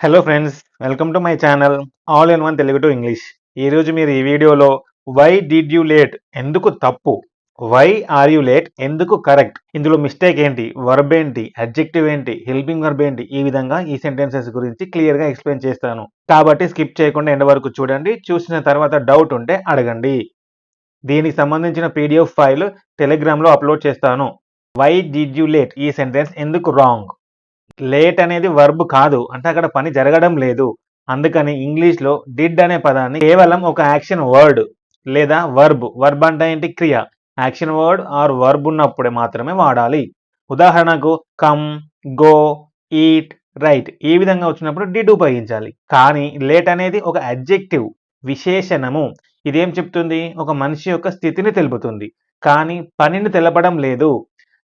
Hello friends, welcome to my channel all in one Telugu to English. ఈరోజు మీరు ఈ వీడియోలో వై డిడ్ యూ లేట్ ఎందుకు తప్పు, వై ఆర్ యూ లేట్ ఎందుకు కరెక్ట్, ఇందులో మిస్టేక్ ఏంటి, వర్బ్ ఏంటి, అడ్జెక్టివ్ ఏంటి, హెల్పింగ్ వర్బ్ ఏంటి, ఈ విధంగా ఈ సెంటెన్సెస్ గురించి క్లియర్గా ఎక్స్ప్లెయిన్ చేస్తాను. కాబట్టి స్కిప్ చేయకుండా ఎండ్ వరకు చూడండి. చూసిన తర్వాత డౌట్ ఉంటే అడగండి. దీనికి సంబంధించిన పీడిఎఫ్ ఫైల్ టెలిగ్రామ్లో అప్లోడ్ చేస్తాను. వై డిడ్ యూ లేట్ ఈ సెంటెన్స్ ఎందుకు రాంగ్. లేట్ అనేది వర్బ్ కాదు, అంటే అక్కడ పని జరగడం లేదు. అందుకని ఇంగ్లీష్లో డిడ్ అనే పదాన్ని కేవలం ఒక యాక్షన్ వర్డ్ లేదా వర్బ్ అంటే ఏంటి, క్రియ. యాక్షన్ వర్డ్ ఆర్ వర్బ్ ఉన్నప్పుడే మాత్రమే వాడాలి. ఉదాహరణకు కమ్, గో, ఈట్, రైట్ ఈ విధంగా వచ్చినప్పుడు డిడ్ ఉపయోగించాలి. కానీ లేట్ అనేది ఒక అడ్జెక్టివ్, విశేషణము. ఇదేం చెప్తుంది, ఒక మనిషి యొక్క స్థితిని తెలుపుతుంది, కానీ పనిని తెలపడం లేదు.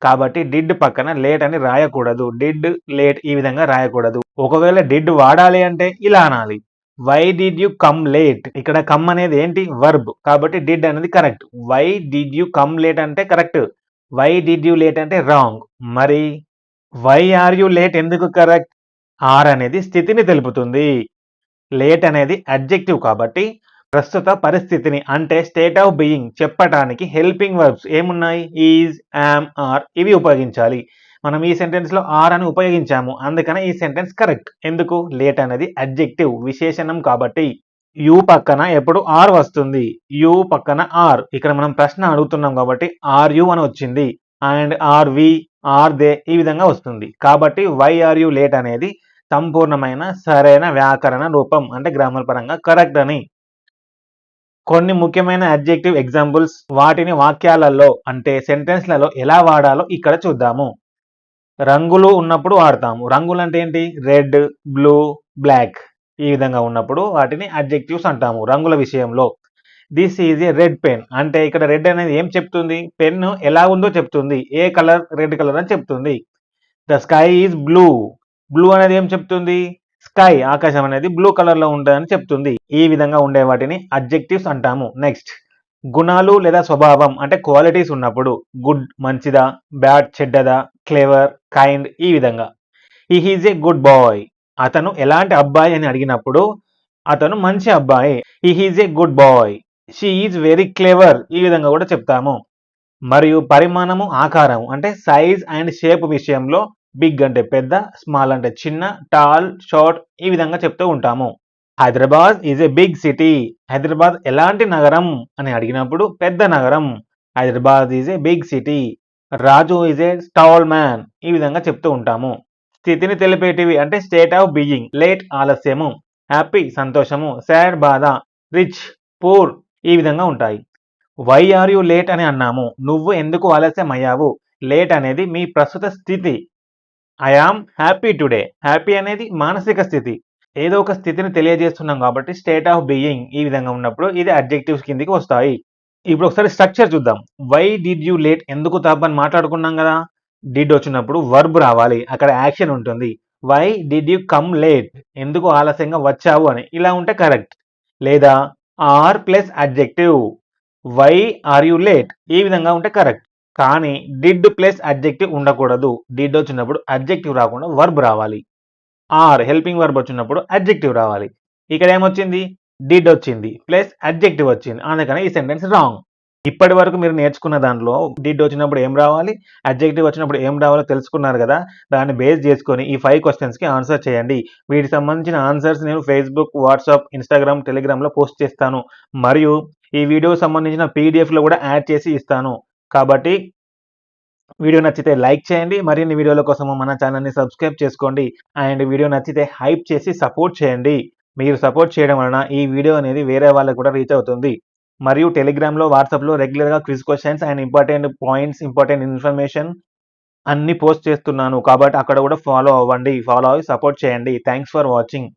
కాబట్టి డిడ్ పక్కన లేట్ అని రాయకూడదు. డిడ్, లేట్ ఈ విధంగా రాయకూడదు. ఒకవేళ డిడ్ వాడాలి అంటే ఇలా అనాలి, why did you come late. ఇక్కడ కమ్ అనేది ఏంటి, వర్బ్, కాబట్టి డిడ్ అనేది correct. Why did you come late అంటే correct. Why did you late అంటే రాంగ్. మరి వై ఆర్ యూ లేట్ ఎందుకు కరెక్ట్. ఆర్ అనేది స్థితిని తెలుపుతుంది, లేట్ అనేది అడ్జెక్టివ్ కాబట్టి ప్రస్తుత పరిస్థితిని అంటే స్టేట్ ఆఫ్ బీయింగ్ చెప్పటానికి హెల్పింగ్ వర్బ్స్ ఏమున్నాయి, ఈజ్, యామ్, ఆర్ ఇవి ఉపయోగించాలి. మనం ఈ సెంటెన్స్లో ఆర్ అని ఉపయోగించాము, అందుకనే ఈ సెంటెన్స్ కరెక్ట్. ఎందుకు, లేట్ అనేది అడ్జెక్టివ్, విశేషణం కాబట్టి. యూ పక్కన ఎప్పుడు ఆర్ వస్తుంది, యూ పక్కన ఆర్. ఇక్కడ మనం ప్రశ్న అడుగుతున్నాం కాబట్టి ఆర్ యూ అని వచ్చింది. And are we, are they ఈ విధంగా వస్తుంది. కాబట్టి వై ఆర్ యూ లేట్ అనేది సంపూర్ణమైన సరైన వ్యాకరణ రూపం, అంటే గ్రామర్ పరంగా కరెక్ట్ అని. కొన్ని ముఖ్యమైన అడ్జెక్టివ్ ఎగ్జాంపుల్స్, వాటిని వాక్యాలలో అంటే సెంటెన్స్లలో ఎలా వాడాలో ఇక్కడ చూద్దాము. రంగులు ఉన్నప్పుడు వాడతాము. రంగులు అంటే ఏంటి, రెడ్, బ్లూ, బ్లాక్ ఈ విధంగా ఉన్నప్పుడు వాటిని అడ్జెక్టివ్స్ అంటాము రంగుల విషయంలో. This is a red pen అంటే ఇక్కడ రెడ్ అనేది ఏం చెప్తుంది, పెన్ ఎలా ఉందో చెప్తుంది, ఏ కలర్, రెడ్ కలర్ అని చెప్తుంది. The sky is blue, blue అనేది ఏం చెప్తుంది, స్కై ఆకాశం అనేది బ్లూ కలర్ లో ఉంటుందని చెప్తుంది. ఈ విధంగా ఉండే వాటిని అడ్జెక్టివ్స్ అంటాము. నెక్స్ట్, గుణాలు లేదా స్వభావం అంటే క్వాలిటీస్ ఉన్నప్పుడు గుడ్ మంచిదా, బ్యాడ్ చెడ్డదా, క్లెవర్, కైండ్ ఈ విధంగా. He is a good boy, అతను ఎలాంటి అబ్బాయి అని అడిగినప్పుడు అతను మంచి అబ్బాయి. He is a good boy. She is very clever ఈ విధంగా కూడా చెప్తాము. మరియు పరిమాణము, ఆకారం అంటే సైజ్ అండ్ షేప్ విషయంలో బిగ్ అంటే పెద్ద, స్మాల్ అంటే చిన్న, టాల్, షార్ట్ ఈ విధంగా చెప్తూ ఉంటాము. Hyderabad is a big city, Hyderabad ఎలాంటి నగరం అని అడిగినప్పుడు పెద్ద నగరం. Hyderabad is a big city. Raju is a tall man ఈ విధంగా చెప్తూ ఉంటాము. స్థితిని తెలిపేటివి అంటే స్టేట్ ఆఫ్ బీయింగ్, లేట్ ఆలస్యము, హ్యాపీ సంతోషము, సాడ్ బాధ, రిచ్ పూర్ ఈ విధంగా ఉంటాయి. వై ఆర్ యూ లేట్ అని అన్నాము, నువ్వు ఎందుకు ఆలస్యం అయ్యావు. లేట్ అనేది మీ ప్రస్తుత స్థితి. I am happy today, happy అనేది మానసిక స్థితి, ఏదో ఒక స్థితిని తెలియజేస్తున్నాం కాబట్టి స్టేట్ ఆఫ్ బీయింగ్ ఈ విధంగా ఉన్నప్పుడు ఇది అడ్జెక్టివ్స్ కిందికి వస్తాయి. ఇప్పుడు ఒకసారి స్ట్రక్చర్ చూద్దాం. వై డిడ్ యూ లేట్ ఎందుకు తప్పని మాట్లాడుకున్నాం కదా. డిడ్ వచ్చినప్పుడు వర్బ్ రావాలి, అక్కడ యాక్షన్ ఉంటుంది. Why did you come late ఎందుకు ఆలస్యంగా వచ్చావు అని ఇలా ఉంటే కరెక్ట్. లేదా are plus adjective, why are you late ఈ విధంగా ఉంటే కరెక్ట్. కానీ డిడ్ ప్లస్ అడ్జెక్టివ్ ఉండకూడదు. డిడ్ వచ్చినప్పుడు అడ్జెక్టివ్ రాకుండా వర్బ్ రావాలి. ఆర్ హెల్పింగ్ వర్బ్ వచ్చినప్పుడు అడ్జెక్టివ్ రావాలి. ఇక్కడ ఏమొచ్చింది, డిడ్ వచ్చింది ప్లస్ అడ్జెక్టివ్ వచ్చింది, అందుకని ఈ సెంటెన్స్ రాంగ్. ఇప్పటి వరకు మీరు నేర్చుకున్న దాంట్లో డిడ్ వచ్చినప్పుడు ఏం రావాలి, అడ్జెక్టివ్ వచ్చినప్పుడు ఏం రావాలో తెలుసుకున్నారు కదా. దాన్ని బేస్ చేసుకొని ఈ 5 క్వశ్చన్స్కి ఆన్సర్ చేయండి. వీటికి సంబంధించిన ఆన్సర్స్ నేను ఫేస్బుక్, వాట్సాప్, ఇన్స్టాగ్రామ్, టెలిగ్రామ్లో పోస్ట్ చేస్తాను. మరియు ఈ వీడియో సంబంధించిన పీడిఎఫ్లో కూడా యాడ్ చేసి ఇస్తాను. కాబట్టి వీడియో నచ్చితే లైక్ చేయండి. మరిన్ని వీడియోల కోసం మన ఛానల్ని సబ్స్క్రైబ్ చేసుకోండి. అండ్ వీడియో నచ్చితే హైప్ చేసి సపోర్ట్ చేయండి. మీరు సపోర్ట్ చేయడం వలన ఈ వీడియో అనేది వేరే వాళ్ళకు కూడా రీచ్ అవుతుంది. మరియు టెలిగ్రామ్లో, వాట్సాప్లో రెగ్యులర్గా quiz questions and important points, important information అన్ని పోస్ట్ చేస్తున్నాను. కాబట్టి అక్కడ కూడా ఫాలో అవ్వండి. ఫాలో అవి సపోర్ట్ చేయండి. Thanks for watching.